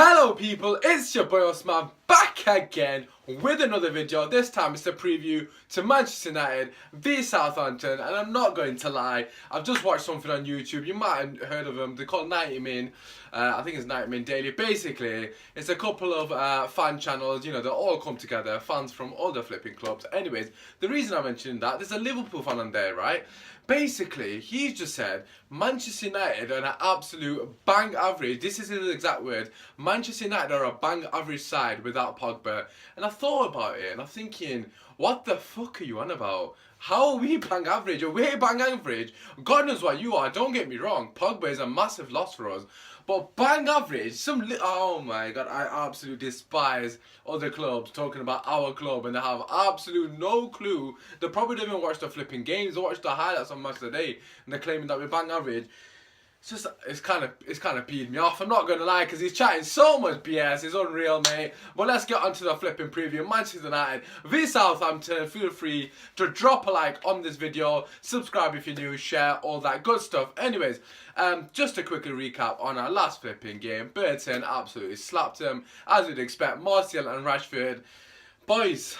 Hello people, it's your boy Usman back again with another video. This time it's a preview to Manchester United v Southampton, and I'm not going to lie, I've just watched something on YouTube. You might have heard of them. They're called 90 Min. I think it's 90 Min Daily. Basically, it's a couple of fan channels, you know, they all come together, fans from all the flipping clubs. Anyways, the reason I'm mentioning that, there's a Liverpool fan on there, right? Basically, he's just said Manchester United are an absolute bang average. This is his exact word. Manchester United are a bang average side without Pogba. And I thought about it and I'm thinking, what the fuck are you on about? How are we bang average? Are we bang average? God knows what you are, don't get me wrong. Pogba is a massive loss for us. But bang average, oh my god, I absolutely despise other clubs talking about our club and they have absolute no clue. They probably don't even watch the flipping games, they watch the highlights on Match of the Day and they're claiming that we're bang average. It's kind of peed me off, I'm not going to lie, because he's chatting so much BS, it's unreal, mate. But let's get on to the flipping preview. Manchester United v Southampton. Feel free to drop a like on this video, subscribe if you're new, share, all that good stuff. Anyways, just a quick recap on our last flipping game. Burton absolutely slapped him, as we'd expect. Martial and Rashford, boys,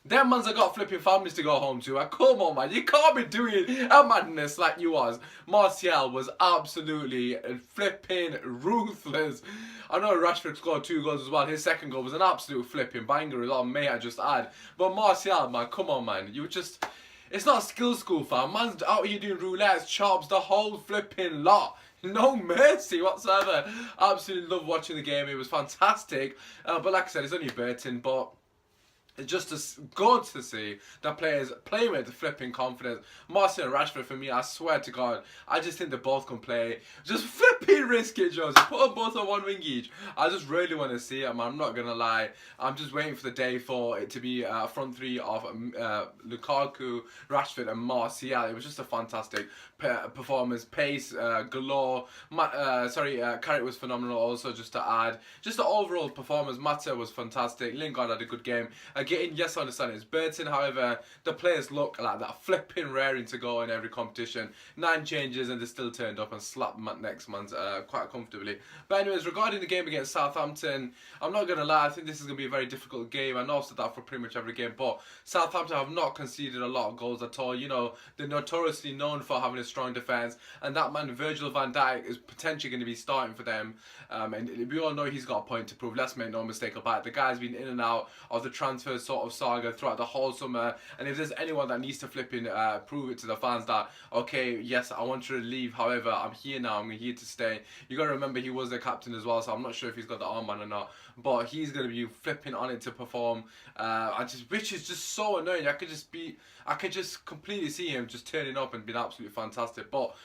them mans have got flipping families to go home to. Come on, man. You can't be doing a madness like you was. Martial was absolutely flipping ruthless. I know Rashford scored 2 goals as well. His second goal was an absolute flipping banger as well, may I just add. But Martial, man, come on, man. You just... It's not skill school, fam. Man's out here doing roulettes, chops, the whole flipping lot. No mercy whatsoever. Absolutely love watching the game. It was fantastic. But like I said, it's only Burton, but... it's just good to see that players play with flipping confidence. Martial and Rashford, for me, I swear to God, I just think they both can play. Just flipping risk it, Jones. Put them both on one wing each. I just really want to see it, man. I'm not going to lie. I'm just waiting for the day for it to be a front three of Lukaku, Rashford and Martial. It was just a fantastic performance. Pace galore. Carrick was phenomenal also, just to add. Just the overall performance. Mata was fantastic. Lingard had a good game. Again, yes, I understand it's Burton, however, the players look like that flipping raring to go in every competition. 9 changes and they still turned up and slapped next man's quite comfortably. But anyways, regarding the game against Southampton, I'm not going to lie, I think this is going to be a very difficult game. I know I've said that for pretty much every game, but Southampton have not conceded a lot of goals at all. You know, they're notoriously known for having a strong defence, and that man Virgil van Dijk is potentially going to be starting for them. And we all know he's got a point to prove, let's make no mistake about it. The guy's been in and out of the transfer sort of saga throughout the whole summer, and if there's anyone that needs to flipping prove it to the fans that, okay, yes, I want you to leave, however, I'm here now, I'm here to stay. You got to remember he was the captain as well, so I'm not sure if he's got the armband or not, but he's going to be flipping on it to perform, which is just so annoying. I could just completely see him just turning up and being absolutely fantastic. But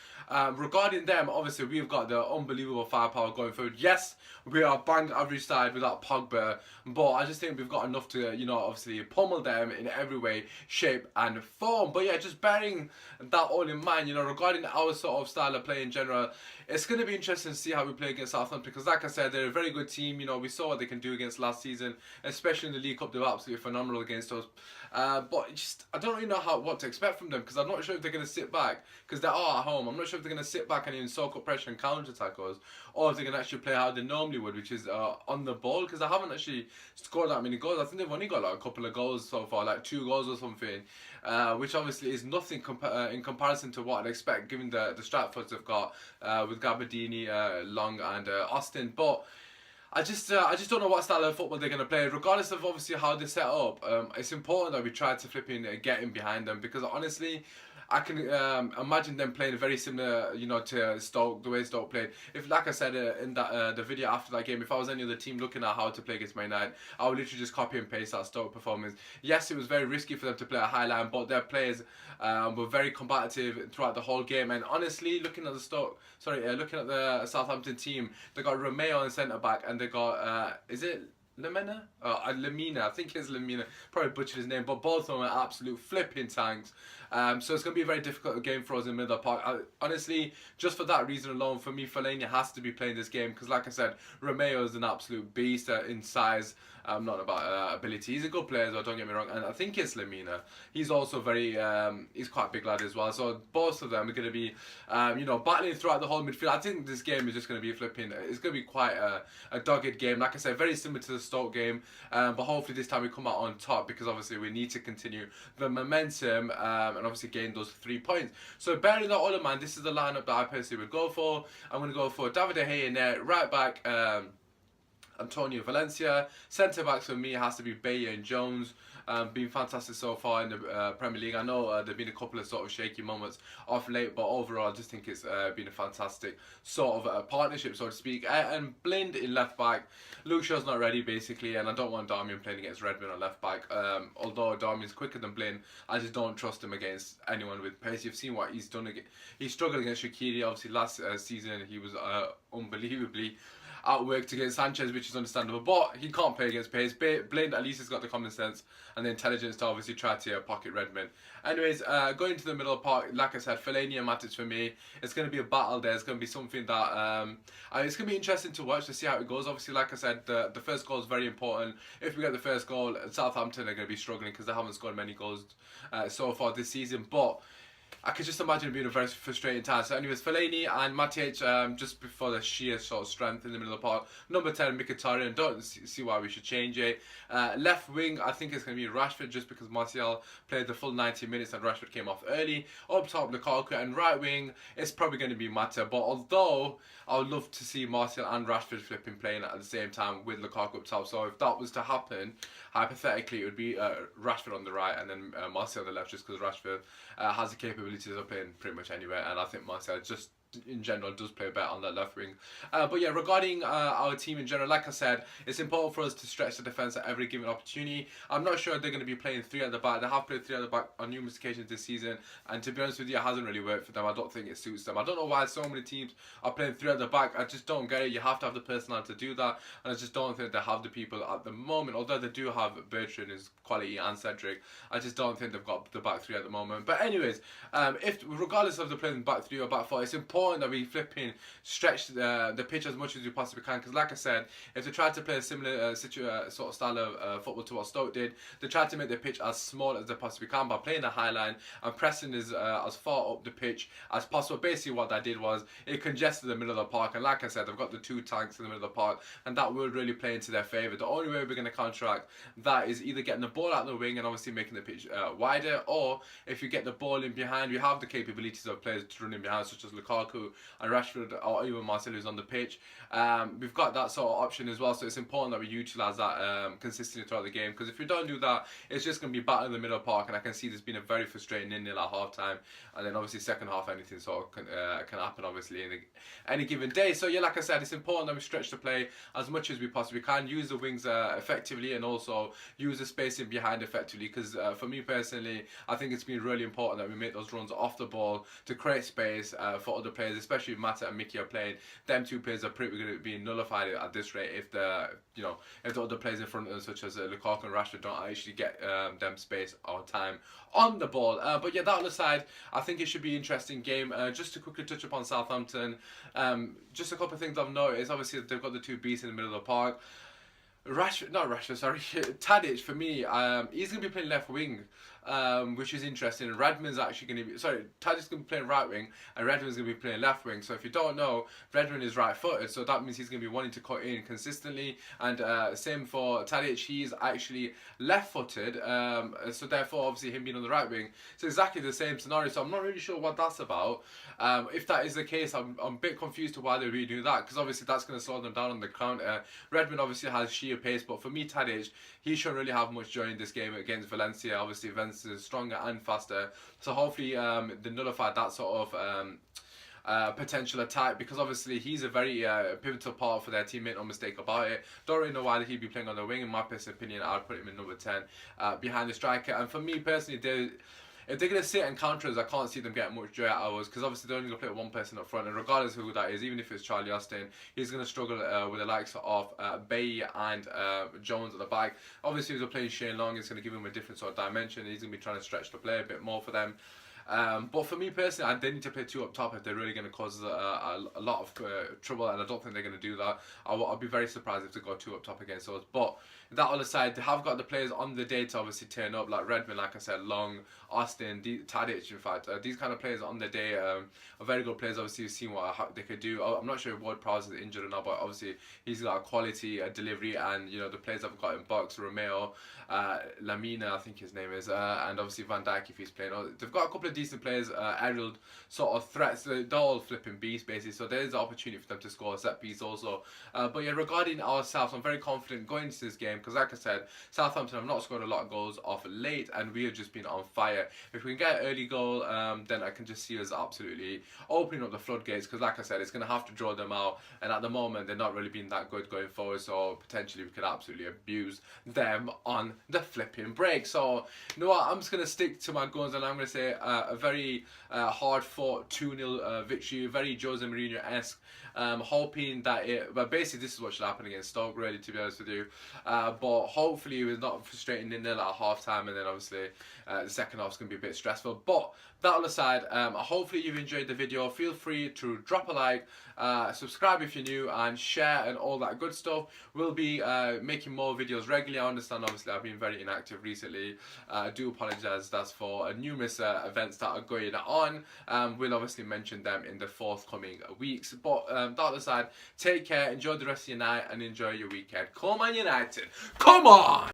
regarding them, obviously we've got the unbelievable firepower going forward. Yes, we are bang average side without Pogba, but I just think we've got enough to, you know, obviously pummel them in every way, shape and form. But yeah, just bearing that all in mind, you know, regarding our sort of style of play in general, it's going to be interesting to see how we play against Southampton, because like I said, they're a very good team. You know, we saw what they can do against last season, especially in the League Cup. They were absolutely phenomenal against us. But just, I don't really know what to expect from them, because I'm not sure if they're going to sit back, because they are at home. I'm not sure if they're going to sit back and even soak up pressure and counter-attack us, or if they're going to actually play how they normally would, which is on the ball, because they haven't actually scored that many goals. I think they've only got like a couple of goals so far, like 2 goals or something, which obviously is nothing in comparison to what I'd expect, given the Stratfords they've got with Gabardini, Long and Austin. But I just don't know what style of football they're going to play. Regardless of obviously how they set up, it's important that we try to flipping get in behind them, because honestly, I can imagine them playing very similar, you know, to Stoke, the way Stoke played. If, like I said in that the video after that game, if I was any other team looking at how to play against Man United, I would literally just copy and paste that Stoke performance. Yes, it was very risky for them to play a high line, but their players were very combative throughout the whole game. And honestly, looking at the Southampton team, they got Romeo in centre back, and they got is it Lemina? Lemina, I think it's Lemina. Probably butchered his name, but both of them are absolute flipping tanks. So it's going to be a very difficult game for us in the middle of the park. Honestly, just for that reason alone, for me, Fellaini has to be playing this game because, like I said, Romeo is an absolute beast in size. Not about ability. He's a good player as well, don't get me wrong. And I think it's Lemina. He's also very, he's quite a big lad as well. So both of them are going to be, battling throughout the whole midfield. I think this game is just going to be flipping. It's going to be quite a dogged game. Like I said, very similar to the Stoke game. But hopefully this time we come out on top because obviously we need to continue the momentum and obviously gain those 3 points. So bearing that all in mind, this is the lineup that I personally would go for. I'm going to go for David De Gea in there, right back. Antonio Valencia. Centre backs for me has to be Bayer and Jones. Been fantastic so far in the Premier League. I know there've been a couple of sort of shaky moments off late, but overall I just think it's been a fantastic sort of partnership, so to speak. And Blind in left back. Luke Shaw's not ready basically, and I don't want Darmian playing against Redmond on left back. Although Darmian's quicker than Blind, I just don't trust him against anyone with pace. You've seen what he's done. He struggled against Shaqiri. Obviously last season he was unbelievably outworked against Sanchez, which is understandable, but he can't play against pace. Blind at least has got the common sense and the intelligence to obviously try to pocket Redmond. Anyways, going to the middle of the park, like I said, Fellaini and Matic for me. It's going to be a battle there. It's going to be something that it's going to be interesting to watch to see how it goes. Obviously, like I said, the first goal is very important. If we get the first goal, Southampton are going to be struggling because they haven't scored many goals so far this season, but I could just imagine it being a very frustrating time. So anyways, Fellaini and Matic, just before the sheer sort of strength in the middle of the park. Number 10, Mkhitaryan, don't see why we should change it. Left wing, I think it's going to be Rashford just because Martial played the full 90 minutes and Rashford came off early. Up top, Lukaku, and right wing, it's probably going to be Mata. But although I would love to see Martial and Rashford flipping playing at the same time with Lukaku up top. So if that was to happen, hypothetically, it would be Rashford on the right and then Martial on the left just because Rashford has the capabilities of playing pretty much anywhere, and I think Martial just in general does play better on that left wing. But yeah, regarding our team in general, like I said, it's important for us to stretch the defence at every given opportunity. I'm not sure they're going to be playing 3 at the back. They have played 3 at the back on numerous occasions this season, and to be honest with you, it hasn't really worked for them. I don't think it suits them. I don't know why so many teams are playing 3 at the back. I just don't get it. You have to have the personnel to do that, and I just don't think they have the people at the moment. Although they do have Bertrand, his quality, and Cedric, I just don't think they've got the back 3 at the moment. But anyways, if regardless of the playing back 3 or back 4, it's important that we flipping stretch the pitch as much as we possibly can, because like I said, if they tried to play a similar sort of style of football to what Stoke did, they tried to make the pitch as small as they possibly can by playing the high line and pressing as far up the pitch as possible. Basically what that did was it congested the middle of the park, and like I said, they've got the 2 tanks in the middle of the park, and that will really play into their favour. The only way we're going to counteract that is either getting the ball out of the wing and obviously making the pitch wider, or if you get the ball in behind, we have the capabilities of players to run in behind, such as Lukaku and Rashford, or even Marcelo who's on the pitch. We've got that sort of option as well, so it's important that we utilise that consistently throughout the game, because if we don't do that, it's just going to be battle in the middle of the park, and I can see this being a very frustrating 0-0 at half time, and then obviously second half anything sort of can happen obviously in any given day. So yeah, like I said, it's important that we stretch the play as much as we possibly can, use the wings effectively, and also use the spacing behind effectively, because for me personally, I think it's been really important that we make those runs off the ball to create space for other players, especially if Mata and Mickey are playing. Them 2 players are pretty going to be nullified at this rate if the other players in front of them, such as Lukaku and Rashford, don't actually get them space or time on the ball. But yeah, that on the side, I think it should be an interesting game. Just to quickly touch upon Southampton, just a couple of things I've noticed. Obviously, they've got the 2 beasts in the middle of the park. Tadic for me, he's going to be playing left wing, which is interesting. Redmond's actually going to be, Tadic's going to be playing right wing, and Redmond's going to be playing left wing. So if you don't know, Redmond is right footed, so that means he's going to be wanting to cut in consistently, and same for Tadic, he's actually left footed, so therefore obviously him being on the right wing, it's exactly the same scenario. So I'm not really sure what that's about. If that is the case, I'm a bit confused to why they really do that, because obviously that's going to slow them down on the counter. Redmond obviously has sheer pace, but for me, Tadic, he shouldn't really have much joy in this game against Valencia. Obviously Valencia is stronger and faster, so hopefully they nullify that sort of potential attack, because obviously he's a very pivotal part for their teammate, no mistake about it. Don't really know why he'd be playing on the wing. In my personal opinion, I'd put him in number 10 behind the striker. And for me personally, if they're going to sit and counter us, I can't see them getting much joy out of us, because obviously they're only going to play one person up front, and regardless of who that is, even if it's Charlie Austin, he's going to struggle with the likes of Bay and Jones at the back. Obviously, if they're playing Shane Long, it's going to give him a different sort of dimension. He's going to be trying to stretch the play a bit more for them. But for me personally, they need to play two up top if they're really going to cause a lot of trouble, and I don't think they're going to do that. I'll be very surprised if they go two up top against us. But that all aside, they have got the players on the day to obviously turn up, like Redmond, like I said, Long, Austin, Tadic, in fact. These kind of players on the day are very good players. Obviously, you've seen what they could do. I'm not sure if Ward-Prowse is injured or not, but obviously he's got a quality delivery, and you know the players I've got in box, Romeo, Lamina, I think his name is, and obviously Van Dijk if he's playing. They've got a couple of decent players, aerial sort of threats. They're all flipping beasts basically, so there's an opportunity for them to score a set piece also. But yeah, regarding ourselves, I'm very confident going into this game, because like I said, Southampton have not scored a lot of goals off late, and we have just been on fire. If we can get an early goal, then I can just see us absolutely opening up the floodgates, because like I said, it's going to have to draw them out, and at the moment they're not really being that good going forward, so potentially we could absolutely abuse them on the flipping break. So you know what, I'm just going to stick to my guns, and I'm going to say a very hard fought 2-0 victory, very Jose Mourinho-esque, hoping that but basically this is what should happen against Stoke, really, to be honest with you. But hopefully it was not frustrating 0-0 at half time, and then obviously the second half is going to be a bit stressful. But that all aside, hopefully you've enjoyed the video. Feel free to drop a like, subscribe if you're new, and share and all that good stuff. We'll be making more videos regularly. I understand obviously I've been very inactive recently. I do apologise, that's for numerous events that are going on. We'll obviously mention them in the forthcoming weeks. But that all aside, take care, enjoy the rest of your night, and enjoy your weekend. Come on United, come on!